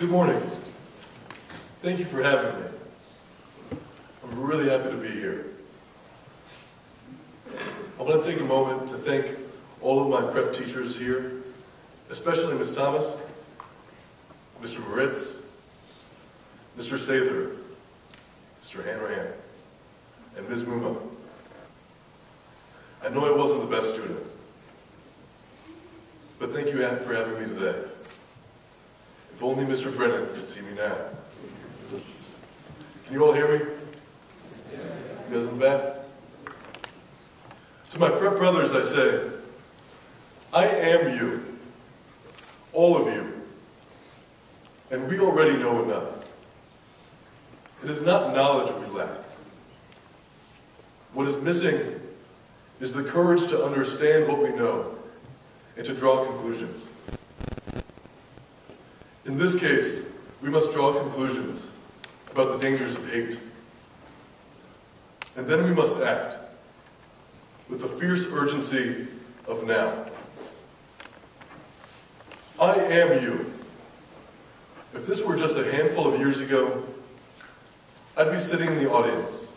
Good morning. Thank you for having me. I'm really happy to be here. I want to take a moment to thank all of my prep teachers here, especially Ms. Thomas, Mr. Moritz, Mr. Sather, Mr. Hanrahan, and Ms. Muma. I know I wasn't the best student, but thank you for having me today. If only Mr. Brennan could see me now. Can you all hear me? You guys in the back? To my prep brothers, I say, I am you, all of you, and we already know enough. It is not knowledge we lack. What is missing is the courage to understand what we know and to draw conclusions. In this case, we must draw conclusions about the dangers of hate. And then we must act with the fierce urgency of now. I am you. If this were just a handful of years ago, I'd be sitting in the audience,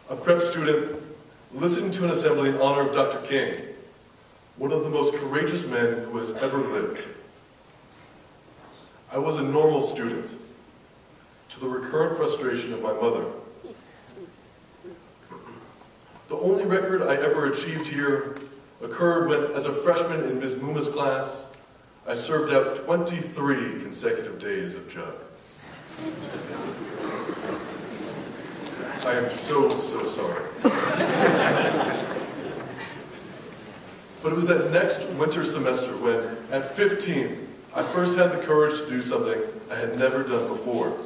a prep student listening to an assembly in honor of Dr. King, one of the most courageous men who has ever lived. I was a normal student, to the recurrent frustration of my mother. The only record I ever achieved here occurred when, as a freshman in Ms. Muma's class, I served out 23 consecutive days of jug. I am so sorry. But it was that next winter semester when, at 15, I first had the courage to do something I had never done before.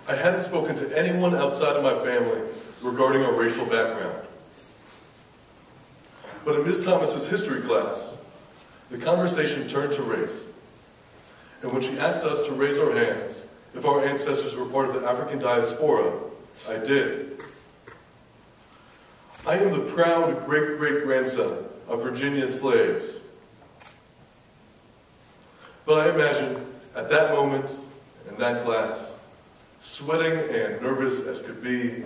I hadn't spoken to anyone outside of my family regarding our racial background. But in Ms. Thomas's history class, the conversation turned to race. And when she asked us to raise our hands if our ancestors were part of the African diaspora, I did. I am the proud great-great-grandson of Virginia's slaves. But I imagine, at that moment, in that class, sweating and nervous as could be,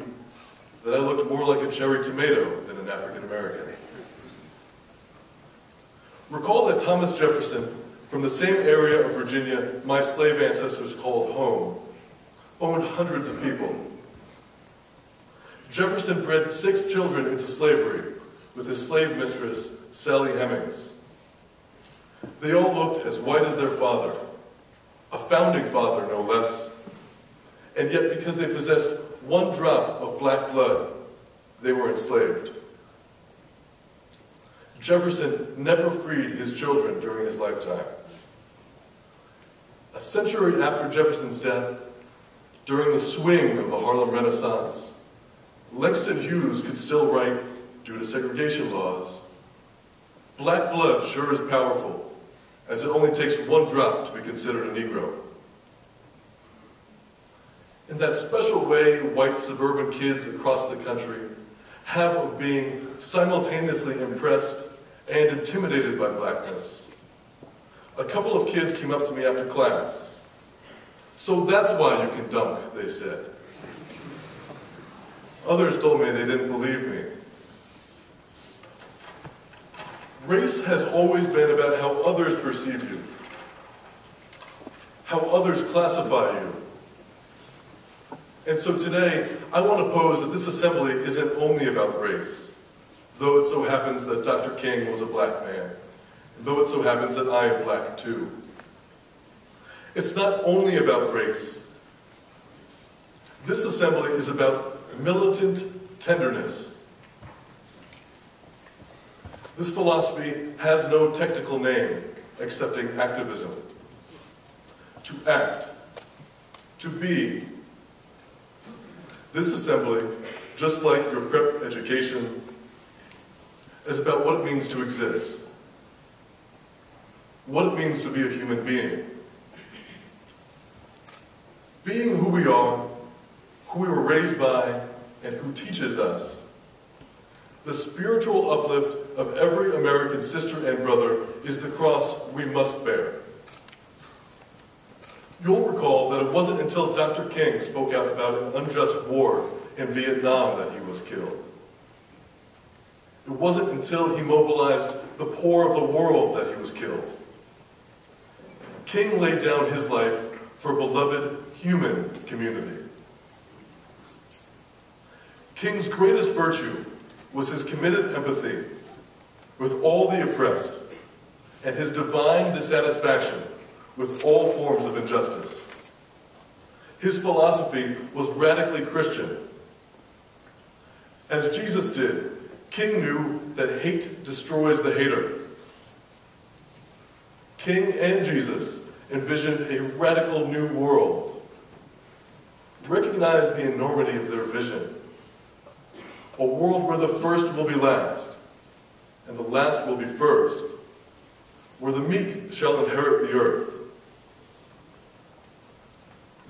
that I looked more like a cherry tomato than an African American. Recall that Thomas Jefferson, from the same area of Virginia my slave ancestors called home, owned hundreds of people. Jefferson bred 6 children into slavery with his slave mistress, Sally Hemings. They all looked as white as their father, a founding father no less, and yet because they possessed one drop of black blood, they were enslaved. Jefferson never freed his children during his lifetime. A century after Jefferson's death, during the swing of the Harlem Renaissance, Langston Hughes could still write, due to segregation laws, "Black blood sure is powerful, as it only takes one drop to be considered a Negro." In that special way white suburban kids across the country have of being simultaneously impressed and intimidated by blackness, a couple of kids came up to me after class. "So that's why you can dunk," they said. Others told me they didn't believe me. Race has always been about how others perceive you, how others classify you. And so today, I want to pose that this assembly isn't only about race, though it so happens that Dr. King was a black man, and though it so happens that I am black too. It's not only about race. This assembly is about militant tenderness. This philosophy has no technical name excepting activism. To act, to be. This assembly, just like your prep education, is about what it means to exist, what it means to be a human being. Being who we are, who we were raised by, and who teaches us. The spiritual uplift of every American sister and brother is the cross we must bear. recall that it wasn't until Dr. King spoke out about an unjust war in Vietnam that he was killed. It wasn't until he mobilized the poor of the world that he was killed. King laid down his life for a beloved human community. King's greatest virtue was his committed empathy with all the oppressed and his divine dissatisfaction with all forms of injustice. His philosophy was radically Christian. As Jesus did, King knew that hate destroys the hater. King and Jesus envisioned a radical new world. Recognize the enormity of their vision. A world where the first will be last, and the last will be first, where the meek shall inherit the earth.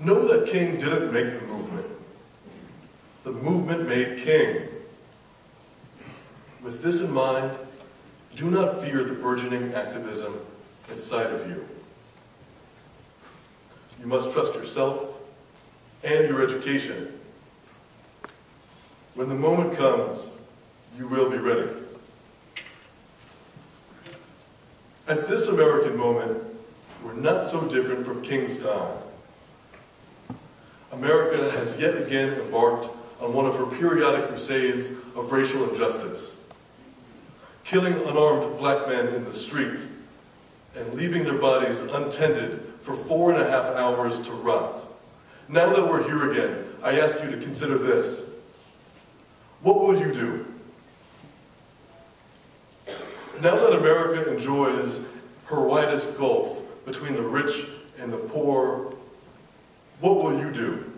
Know that King didn't make the movement. The movement made King. With this in mind, do not fear the burgeoning activism inside of you. You must trust yourself and your education. When the moment comes, you will be ready. At this American moment, we're not so different from King's time. America has yet again embarked on one of her periodic crusades of racial injustice, killing unarmed black men in the street and leaving their bodies untended for 4.5 hours to rot. Now that we're here again, I ask you to consider this. What will you do? Now that America enjoys her widest gulf between the rich and the poor, what will you do?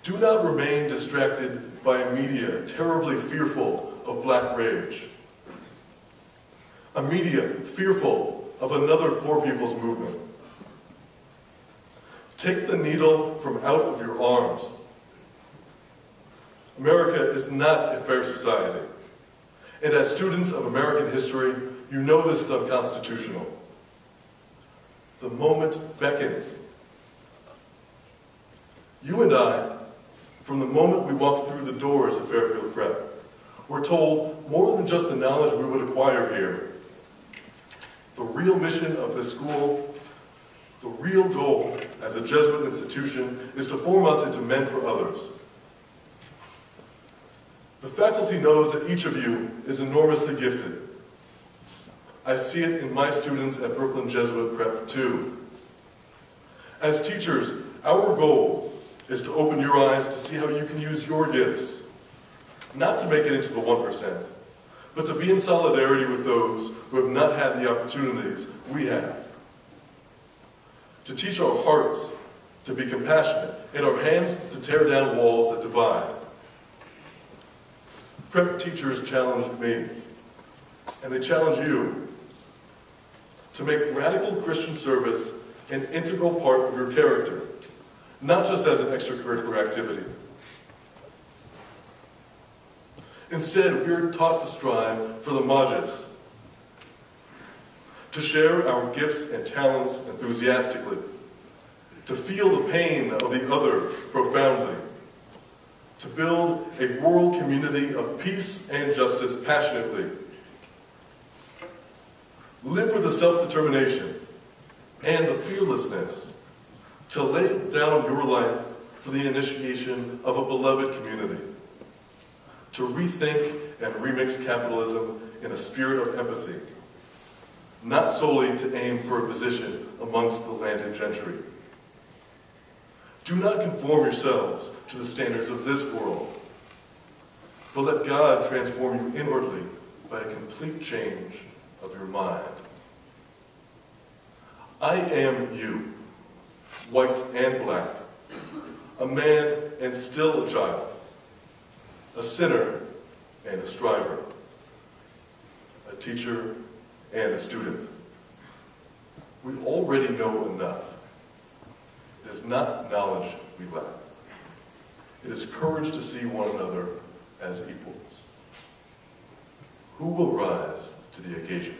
Do not remain distracted by a media terribly fearful of black rage. A media fearful of another poor people's movement. Take the needle from out of your arms. America is not a fair society. And as students of American history, you know this is unconstitutional. The moment beckons. You and I, from the moment we walked through the doors of Fairfield Prep, were told more than just the knowledge we would acquire here. The real mission of this school, the real goal as a Jesuit institution, is to form us into men for others. The faculty knows that each of you is enormously gifted. I see it in my students at Brooklyn Jesuit Prep too. As teachers, our goal is to open your eyes to see how you can use your gifts, not to make it into the 1%, but to be in solidarity with those who have not had the opportunities we have. To teach our hearts to be compassionate and our hands to tear down walls that divide. Prep teachers challenged me, and they challenge you, to make radical Christian service an integral part of your character, not just as an extracurricular activity. Instead, we are taught to strive for the Majes, to share our gifts and talents enthusiastically, to feel the pain of the other profoundly, to build a world community of peace and justice passionately. Live with the self-determination and the fearlessness to lay down your life for the initiation of a beloved community, to rethink and remix capitalism in a spirit of empathy, not solely to aim for a position amongst the landed gentry. Do not conform yourselves to the standards of this world, but let God transform you inwardly by a complete change of your mind. I am you, white and black, a man and still a child, a sinner and a striver, a teacher and a student. We already know enough. It is not knowledge we lack. It is courage to see one another as equals. Who will rise to the occasion?